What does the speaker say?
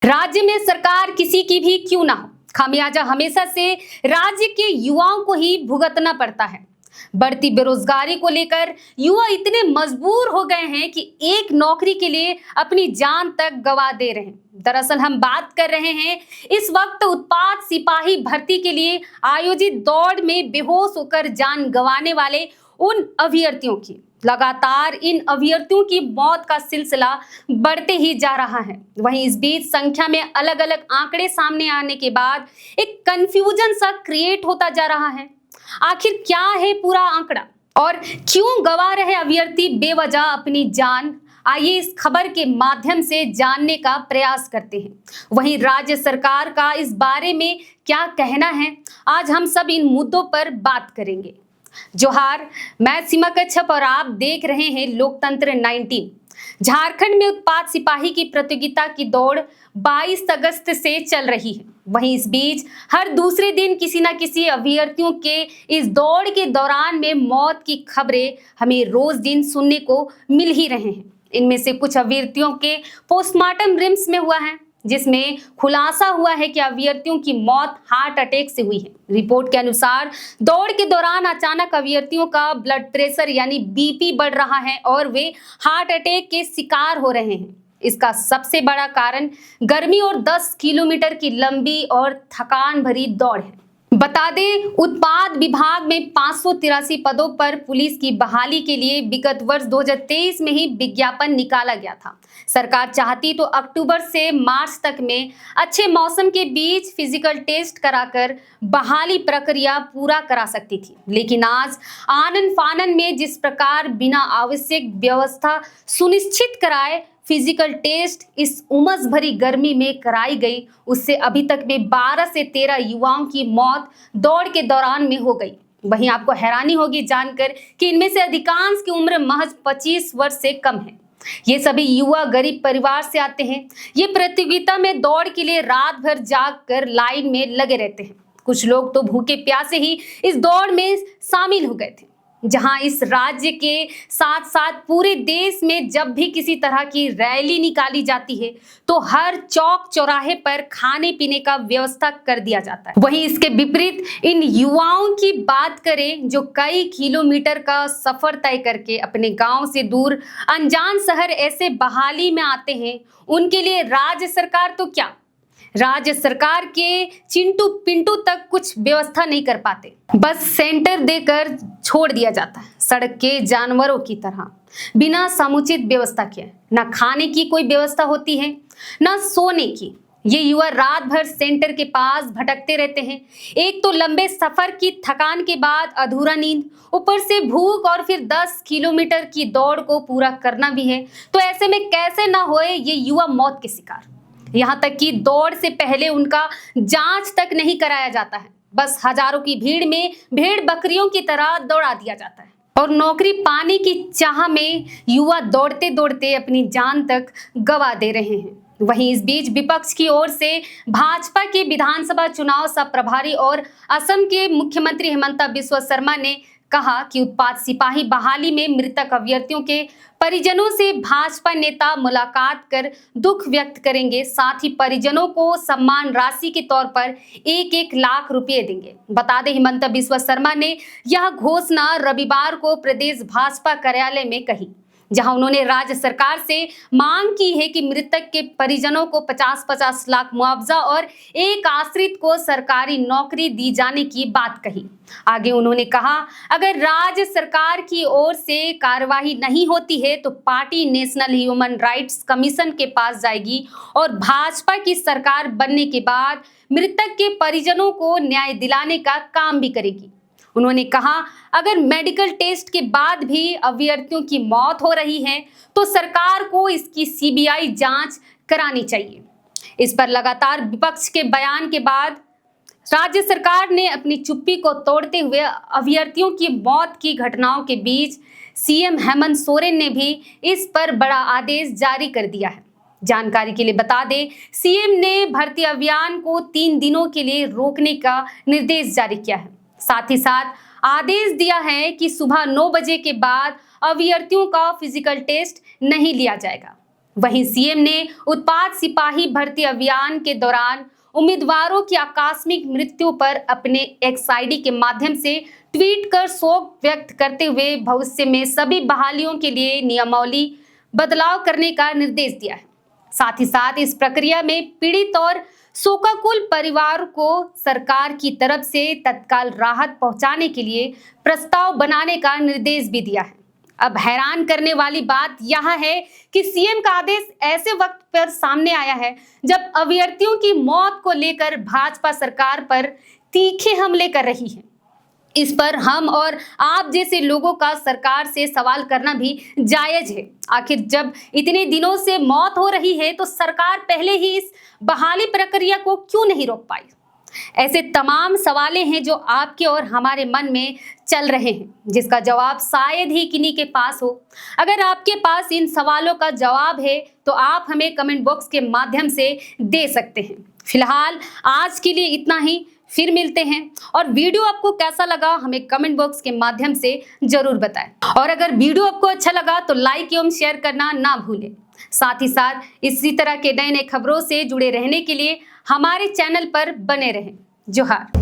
राज्य में सरकार किसी की भी क्यों ना हो, खामियाजा हमेशा से राज्य के युवाओं को ही भुगतना पड़ता है। बढ़ती बेरोजगारी को लेकर युवा इतने मजबूर हो गए हैं कि एक नौकरी के लिए अपनी जान तक गंवा दे रहे हैं। दरअसल हम बात कर रहे हैं इस वक्त उत्पाद सिपाही भर्ती के लिए आयोजित दौड़ में बेहोश होकर जान गंवाने वाले उन अभ्यर्थियों की। लगातार इन अभ्यर्थियों की मौत का सिलसिला बढ़ते ही जा रहा है। वहीं इस बीच संख्या में अलग अलग आंकड़े सामने आने के बाद एक कंफ्यूजन सा क्रिएट होता जा रहा है। आखिर क्या है पूरा आंकड़ा और क्यों गंवा रहे अभ्यर्थी बेवजह अपनी जान? आइए इस खबर के माध्यम से जानने का प्रयास करते हैं। वहीं राज्य सरकार का इस बारे में क्या कहना है, आज हम सब इन मुद्दों पर बात करेंगे। जोहार, मैं सीमा कच्छप और आप देख रहे हैं लोकतंत्र 19। झारखंड में उत्पाद सिपाही की प्रतियोगिता की दौड़ 22 अगस्त से चल रही है। वहीं इस बीच हर दूसरे दिन किसी न किसी अभ्यर्थियों के इस दौड़ के दौरान में मौत की खबरें हमें रोज दिन सुनने को मिल ही रहे हैं। इनमें से कुछ अभ्यर्थियों के पोस्टमार्टम रिम्स में हुआ है, जिसमें खुलासा हुआ है कि अभ्यर्थियों की मौत हार्ट अटैक से हुई है। रिपोर्ट के अनुसार दौड़ के दौरान अचानक अभ्यर्थियों का ब्लड प्रेशर यानी बीपी बढ़ रहा है और वे हार्ट अटैक के शिकार हो रहे हैं। इसका सबसे बड़ा कारण गर्मी और 10 किलोमीटर की लंबी और थकान भरी दौड़ है। बता दें, उत्पाद विभाग में 583 पदों पर पुलिस की बहाली के लिए विगत वर्ष 2023 में ही विज्ञापन निकाला गया था। सरकार चाहती तो अक्टूबर से मार्च तक में अच्छे मौसम के बीच फिजिकल टेस्ट कराकर बहाली प्रक्रिया पूरा करा सकती थी, लेकिन आज आनन फानन में जिस प्रकार बिना आवश्यक व्यवस्था सुनिश्चित कराए फिजिकल टेस्ट इस उमस भरी गर्मी में कराई गई, उससे अभी तक में 12 से 13 युवाओं की मौत दौड़ के दौरान में हो गई। वहीं आपको हैरानी होगी जानकर कि इनमें से अधिकांश की उम्र महज 25 वर्ष से कम है। ये सभी युवा गरीब परिवार से आते हैं। ये प्रतियोगिता में दौड़ के लिए रात भर जाग कर लाइन में लगे रहते हैं। कुछ लोग तो भूखे प्यासे ही इस दौड़ में शामिल हो गए थे। जहां इस राज्य के साथ साथ पूरे देश में जब भी किसी तरह की रैली निकाली जाती है तो हर चौक चौराहे पर खाने पीने का व्यवस्था कर दिया जाता है। वहीं इसके विपरीत इन युवाओं की बात करें जो कई किलोमीटर का सफर तय करके अपने गांव से दूर अनजान शहर ऐसे बहाली में आते हैं, उनके लिए राज्य सरकार तो क्या, राज्य सरकार के चिंटू पिंटू तक कुछ व्यवस्था नहीं कर पाते। बस सेंटर देकर छोड़ दिया जाता है सड़क के जानवरों की तरह, बिना समुचित व्यवस्था किए। ना खाने की कोई व्यवस्था होती है, ना सोने की। ये युवा रात भर सेंटर के पास भटकते रहते हैं। एक तो लंबे सफर की थकान के बाद अधूरा नींद, ऊपर से भूख और फिर 10 किलोमीटर की दौड़ को पूरा करना भी है। तो ऐसे में कैसे ना होए ये युवा मौत के शिकार। यहाँ तक कि दौड़ से पहले उनका जांच तक नहीं कराया जाता है। बस हजारों की भीड़ में भेड़ बकरियों की तरह दौड़ा दिया जाता है और नौकरी पाने की चाह में युवा दौड़ते दौड़ते अपनी जान तक गंवा दे रहे हैं। वहीं इस बीच विपक्ष की ओर से भाजपा के विधानसभा चुनाव सह प्रभारी और असम के मुख्यमंत्री हेमंत बिस्वा शर्मा ने कहा कि उत्पाद सिपाही बहाली में मृतक अभ्यर्थियों के परिजनों से भाजपा नेता मुलाकात कर दुख व्यक्त करेंगे। साथ ही परिजनों को सम्मान राशि के तौर पर 1-1 लाख रुपए देंगे। बता दें, हेमंत बिस्वा शर्मा ने यह घोषणा रविवार को प्रदेश भाजपा कार्यालय में कही, जहां उन्होंने राज्य सरकार से मांग की है कि मृतक के परिजनों को 50-50 लाख मुआवजा और एक आश्रित को सरकारी नौकरी दी जाने की बात कही। आगे उन्होंने कहा, अगर राज्य सरकार की ओर से कार्यवाही नहीं होती है तो party national human rights commission के पास जाएगी और भाजपा की सरकार बनने के बाद मृतक के परिजनों को न्याय दिलाने का काम भी करेगी। उन्होंने कहा, अगर मेडिकल टेस्ट के बाद भी अभ्यर्थियों की मौत हो रही है तो सरकार को इसकी सीबीआई जांच करानी चाहिए। इस पर लगातार विपक्ष के बयान के बाद राज्य सरकार ने अपनी चुप्पी को तोड़ते हुए अभ्यर्थियों की मौत की घटनाओं के बीच सीएम हेमंत सोरेन ने भी इस पर बड़ा आदेश जारी कर दिया है। जानकारी के लिए बता दें, सीएम ने भर्ती अभियान को 3 दिनों के लिए रोकने का निर्देश जारी किया है। साथ ही साथ आदेश दिया है कि सुबह 9 बजे के बाद अभ्यर्थियों का फिजिकल टेस्ट नहीं लिया जाएगा। वहीं सीएम ने उत्पाद सिपाही भर्ती अभियान के दौरान उम्मीदवारों की आकस्मिक मृत्यु पर अपने एक्स आईडी के माध्यम से ट्वीट कर शोक व्यक्त करते हुए भविष्य में सभी बहालियों के लिए नियमावली बदलाव करने का निर्देश दिया है। साथ ही साथ इस प्रक्रिया में पीड़ित और शोकाकुल परिवार को सरकार की तरफ से तत्काल राहत पहुंचाने के लिए प्रस्ताव बनाने का निर्देश भी दिया है। अब हैरान करने वाली बात यह है कि सीएम का आदेश ऐसे वक्त पर सामने आया है जब अभ्यर्थियों की मौत को लेकर भाजपा सरकार पर तीखे हमले कर रही है। इस पर हम और आप जैसे लोगों का सरकार से सवाल करना भी जायज है। आखिर जब इतने दिनों से मौत हो रही है तो सरकार पहले ही इस बहाली प्रक्रिया को क्यों नहीं रोक पाई? ऐसे तमाम सवालें हैं जो आपके और हमारे मन में चल रहे हैं, जिसका जवाब शायद ही किन्हीं के पास हो। अगर आपके पास इन सवालों का जवाब है तो आप हमें कमेंट बॉक्स के माध्यम से दे सकते हैं। फिलहाल आज के लिए इतना ही, फिर मिलते हैं। और वीडियो आपको कैसा लगा हमें कमेंट बॉक्स के माध्यम से जरूर बताएं। और अगर वीडियो आपको अच्छा लगा तो लाइक एवं शेयर करना ना भूलें। साथ ही साथ इसी तरह के नए नए खबरों से जुड़े रहने के लिए हमारे चैनल पर बने रहें। जोहार।